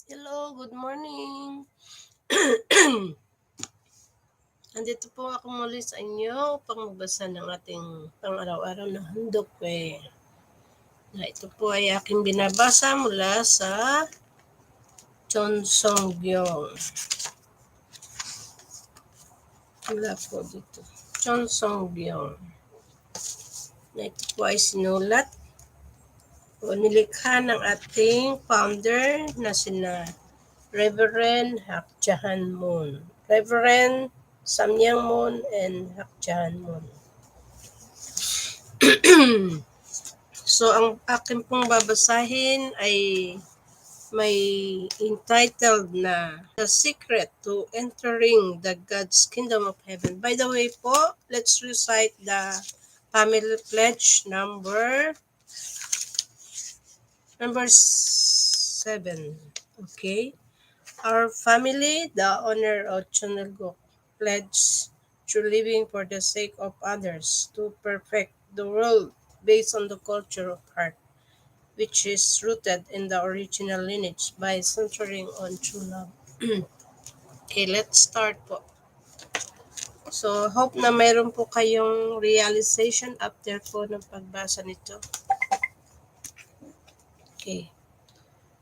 Hello, good morning. Andito po ako muli sa inyo upang magbasa ng ating pang-araw-araw na hoondokhae. Na ito po ay aking binabasa mula sa Cheon gyeong. Mula po dito. Cheon gyeong. Na ito po ay sinulat o nilikha ng ating founder na sina Reverend Hakjahan Moon. Reverend Samyang Moon and Hakjahan Moon. So, ang akin pong babasahin ay may entitled na The Secret to Entering the God's Kingdom of Heaven. By the way po, let's recite the family pledge number 7. Okay? Our family, the honor of Chonelgo, pledge to living for the sake of others to perfect the world based on the culture of heart, which is rooted in the original lineage by centering on true love. Okay, let's start po. So, hope na mayroon po kayong realization after po ng pagbasa nito. Okay.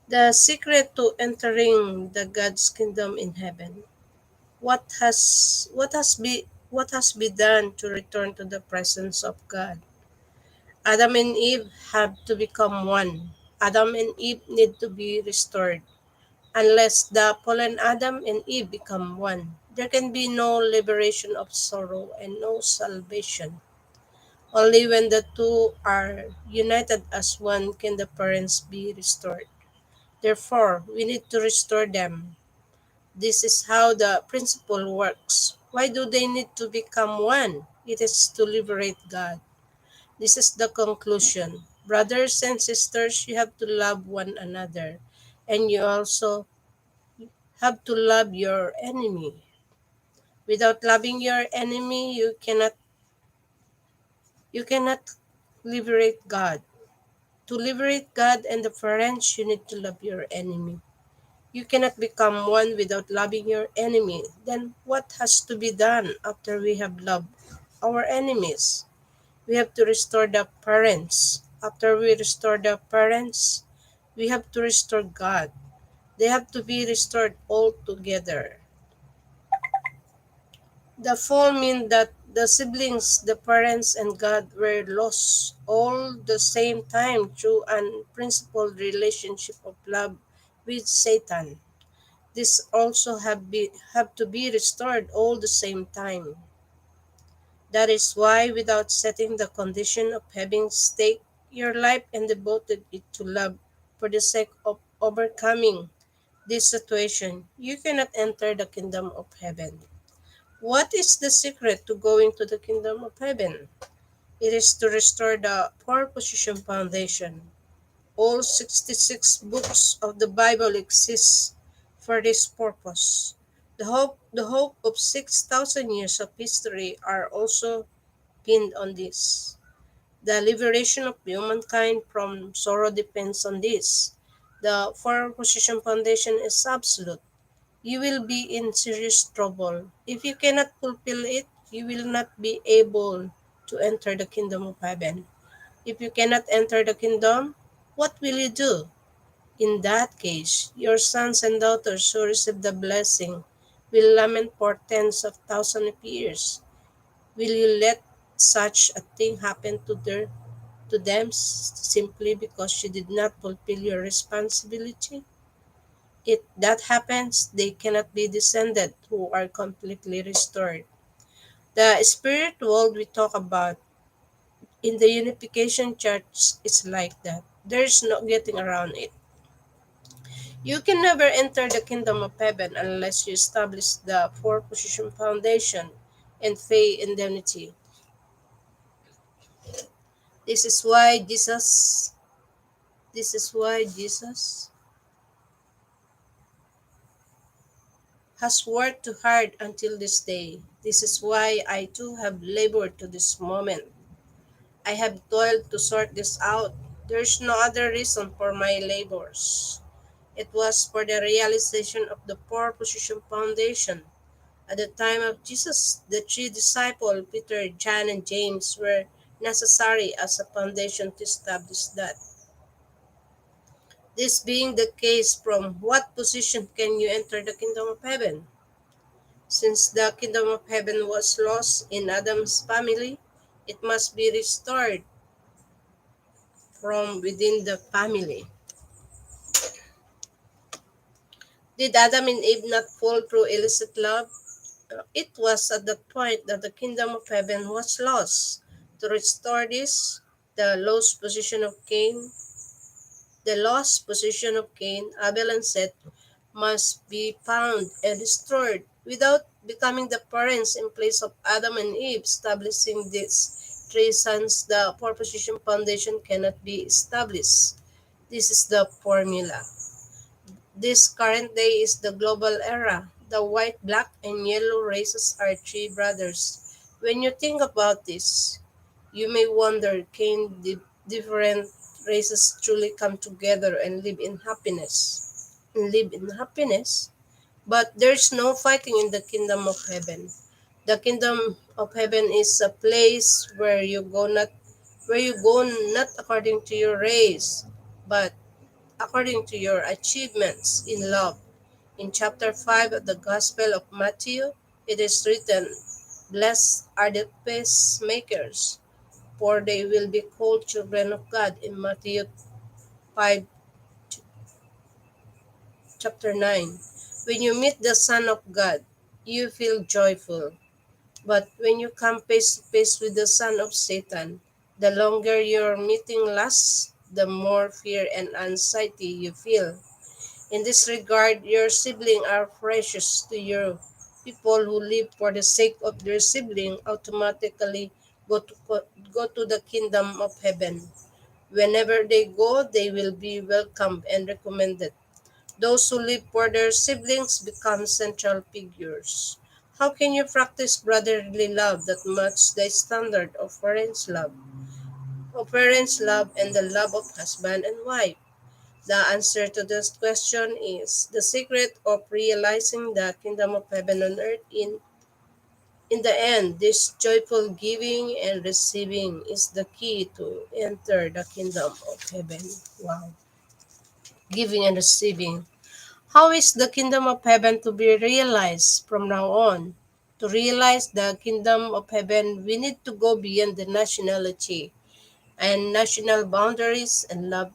The secret to entering the God's kingdom in heaven. What has been done to return to the presence of God? Adam and Eve have to become one. Adam and Eve need to be restored. Unless the fallen Adam and Eve become one, there can be no liberation of sorrow and no salvation. Only when the two are united as one can the parents be restored. Therefore, we need to restore them. This is how the principle works. Why do they need to become one? It is to liberate God. This is the conclusion. Brothers and sisters, you have to love one another, and you also have to love your enemy. Without loving your enemy, you cannot liberate God. To liberate God and the friends, you need to love your enemy. You cannot become one without loving your enemy. Then what has to be done after we have loved our enemies? We have to restore the parents. After we restore the parents, we have to restore God. They have to be restored all together. The fall meant that the siblings, the parents, and God were lost all the same time through an principled relationship of love with Satan. This also have to be restored all the same time. That is why, without setting the condition of having staked your life and devoted it to love for the sake of overcoming this situation, you cannot enter the kingdom of heaven. What is the secret to going to the kingdom of heaven? It is to restore the four-position foundation. All 66 books of the Bible exist for this purpose. The hope of 6,000 years of history are also pinned on this. The liberation of humankind from sorrow depends on this. The four-position foundation is absolute. You will be in serious trouble. If you cannot fulfill it, you will not be able to enter the kingdom of heaven. If you cannot enter the kingdom, what will you do? In that case, your sons and daughters who receive the blessing will lament for tens of thousands of years. Will you let such a thing happen to them simply because you did not fulfill your responsibility? If that happens, they cannot be descended who are completely restored. The spirit world we talk about in the Unification Church is like that. There's no getting around it. You can never enter the kingdom of heaven unless you establish the four-position foundation and pay indemnity. This is why Jesus has worked too hard until this day. This is why I too have labored to this moment. I have toiled to sort this out. There is no other reason for my labors. It was for the realization of the four position foundation. At the time of Jesus, the three disciples, Peter, John, and James, were necessary as a foundation to establish that. This being the case, from what position can you enter the kingdom of heaven? Since the kingdom of heaven was lost in Adam's family, it must be restored from within the family. Did Adam and Eve not fall through illicit love? It was at that point that the kingdom of heaven was lost. To restore this, the lost position of Cain, the lost position of Cain, Abel, and Seth must be found and restored without becoming the parents in place of Adam and Eve. Establishing these three sons, the four position foundation cannot be established. This is the formula. This current day is the global era. The white, black, and yellow races are three brothers. When you think about this, you may wonder, can the different races truly come together and live in happiness? Live in happiness? But there's no fighting in the kingdom of heaven. The kingdom of heaven is a place where you go not according to your race, but according to your achievements in love. In chapter 5 of the Gospel of Matthew, it is written, "Blessed are the peacemakers, for they will be called children of God," in Matthew 5, chapter 9. When you meet the Son of God, you feel joyful. But when you come face to face with the son of Satan, the longer your meeting lasts, the more fear and anxiety you feel. In this regard, your siblings are precious to you. People who live for the sake of their sibling automatically go to the kingdom of heaven. Whenever they go, they will be welcomed and recommended. Those who live for their siblings become central figures. How can you practice brotherly love that matches the standard of parents' love and the love of husband and wife? The answer to this question is the secret of realizing the kingdom of heaven on earth in the end. This joyful giving and receiving is the key to enter the kingdom of heaven. Wow. Giving and receiving. How is the kingdom of heaven to be realized from now on? To realize the kingdom of heaven, we need to go beyond the nationality and national boundaries and love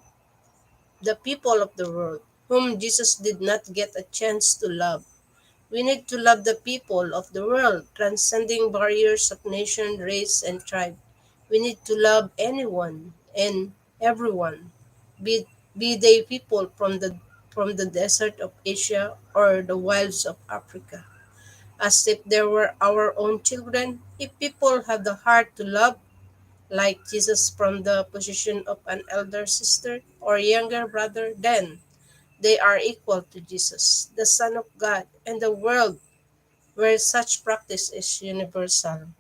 the people of the world, whom Jesus did not get a chance to love. We need to love the people of the world, transcending barriers of nation, race, and tribe. We need to love anyone and everyone, be, be they people from the desert of Asia or the wilds of Africa, as if they were our own children. If people have the heart to love, like Jesus from the position of an elder sister or younger brother, then they are equal to Jesus, the Son of God, and the world where such practice is universal.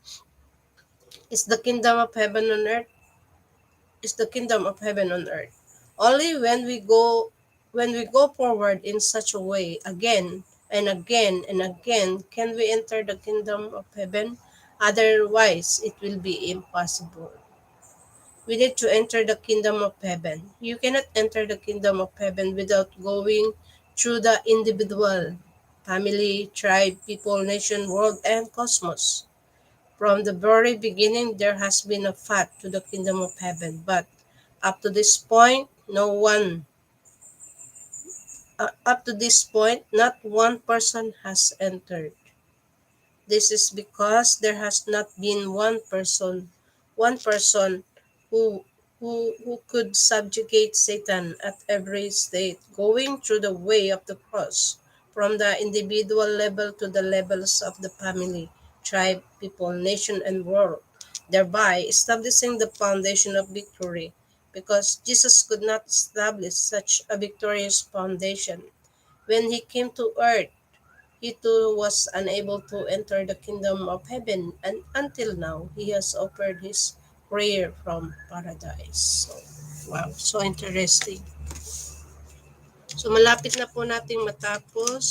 Is the kingdom of heaven on earth? Is the kingdom of heaven on earth. Only when we go forward in such a way again and again and again can we enter the kingdom of heaven. Otherwise, it will be impossible. We need to enter the kingdom of heaven. You cannot enter the kingdom of heaven without going through the individual, family, tribe, people, nation, world, and cosmos. From the very beginning, there has been a path to the kingdom of heaven, but up to this point, not one person has entered. This is because there has not been one person who who could subjugate Satan at every state, going through the way of the cross, from the individual level to the levels of the family, tribe, people, nation, and world, thereby establishing the foundation of victory. Because Jesus could not establish such a victorious foundation when he came to earth, he too was unable to enter the kingdom of heaven, and until now he has offered his prayer from paradise. So, wow, so interesting. So malapit na po nating matapos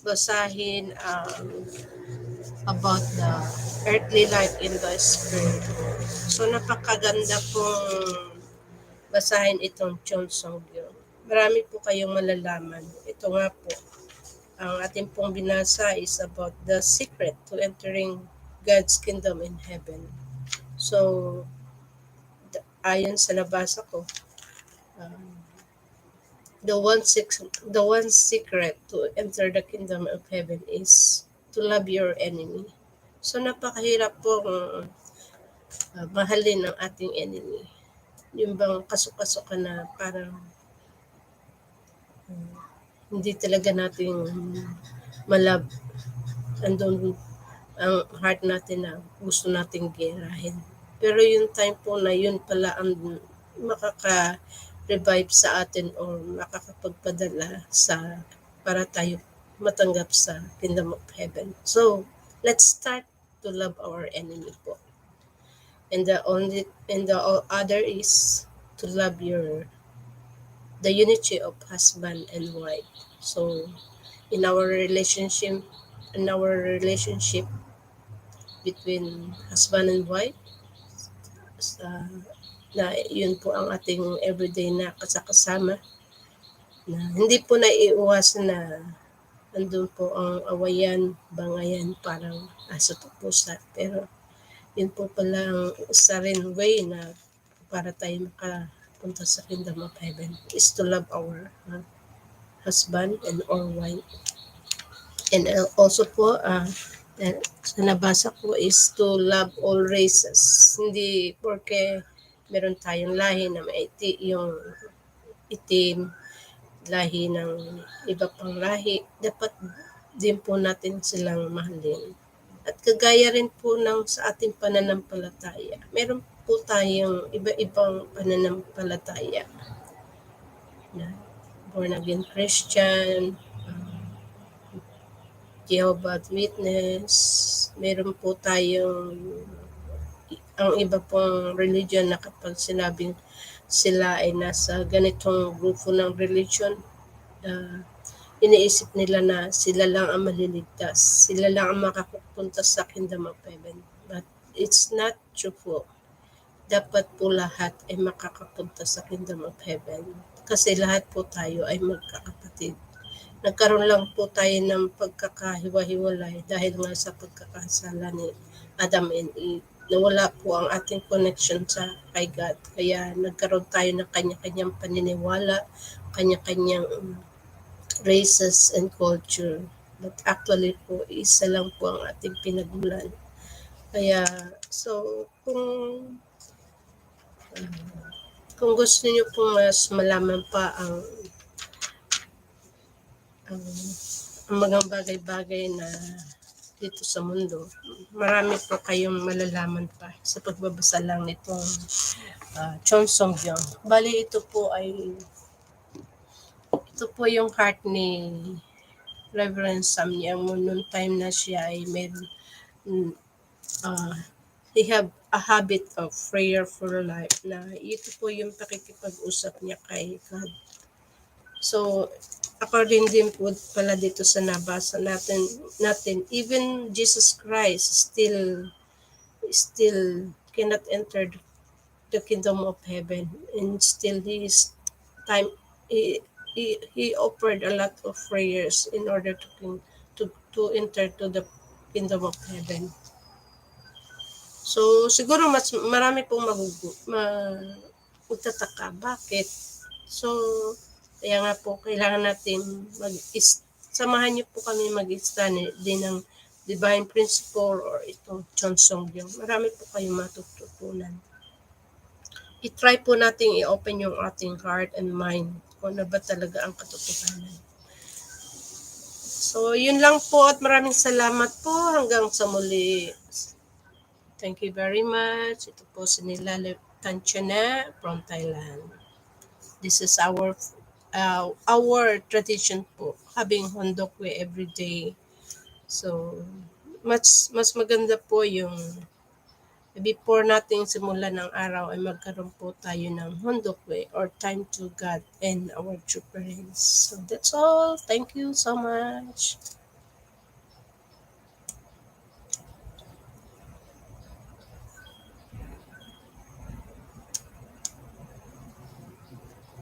basahin about the earthly life in the spirit. So napakaganda pong basahin itong Cheon. Marami po kayong malalaman. Ito nga po, ang ating pong binasa is about the secret to entering God's kingdom in heaven. So, ayon sa nabasa ko, um, the one secret to enter the kingdom of heaven is to love your enemy. So napakahirap po mahalin ang ating enemy. Yung bang kasok-kasok na parang um, hindi talaga natin malab andun ang heart natin na gusto nating gerahin. Pero yung time po na yun pala ang makaka-revive sa atin o makakapagpadala sa para tayo matanggap sa kingdom of heaven. So, let's start to love our enemy po. And the other is to love the unity of husband and wife. So, in our relationship between husband and wife, sa na yun po ang ating everyday na kasakasama, na hindi po naiiwasan na andun po ang awayan, bangayan, parang aso at pusa. Pero yun po pala ang isa rin way na para tayo makapunta sa kingdom of heaven is to love our husband and our wife. And also po, sa nabasa ko is to love all races. Hindi porque meron tayong lahi na yung itim, lahi ng iba pang lahi, dapat din po natin silang mahalin. At kagaya rin po ng sa ating pananampalataya, meron po tayong iba-ibang pananampalataya na born again Christian, Jehovah's Witness, meron po tayong ang iba pong religion na kapag sinabing sila ay nasa ganitong grupo ng religion, iniisip nila na sila lang ang maliligtas, sila lang ang makapunta sa kingdom of heaven. But it's not true po. Dapat po lahat ay makakapunta sa kingdom of heaven. Kasi lahat po tayo ay magkakapatid. Nagkaroon lang po tayo ng pagkakahiwa-hiwalay dahil nga sa pagkakasala ni Adam and Eve. Nawala po ang ating connection sa kay God. Kaya nagkaroon tayo ng kanya-kanyang paniniwala, kanya-kanyang races and culture. But actually po, isa lang po ang ating pinagmulan. Kaya, so, kung gusto niyo po mas malaman pa ang mga bagay-bagay na dito sa mundo, marami po kayong malalaman pa sa pagbabasa lang nitong Cheon. Bali, ito po yung heart ni Reverend Myung noong time na siya ay he have a habit of prayer for life, na ito po yung pakikipag-usap niya kay God. So, according din po pala dito sa nabasa natin, even Jesus Christ still cannot enter the kingdom of heaven, and still time he offered a lot of prayers in order to enter to the kingdom of heaven. So siguro mas marami pong magtataka bakit. So kaya nga po kailangan natin samahan niyo po kami mag-study din ng divine principle or itong Cheon. Marami po kayong matututunan. I-try po natin i-open yung ating heart and mind kung ano ba talaga ang katotohanan. So, yun lang po at maraming salamat po. Hanggang sa muli. Thank you very much. Ito po si Nila Tanchana from Thailand. This is our tradition po, having hoondokhae every day. So, mas maganda po yung before nating simulan ng araw ay magkaroon po tayo ng hoondokhae or time to God and our true parents. So that's all. Thank you so much.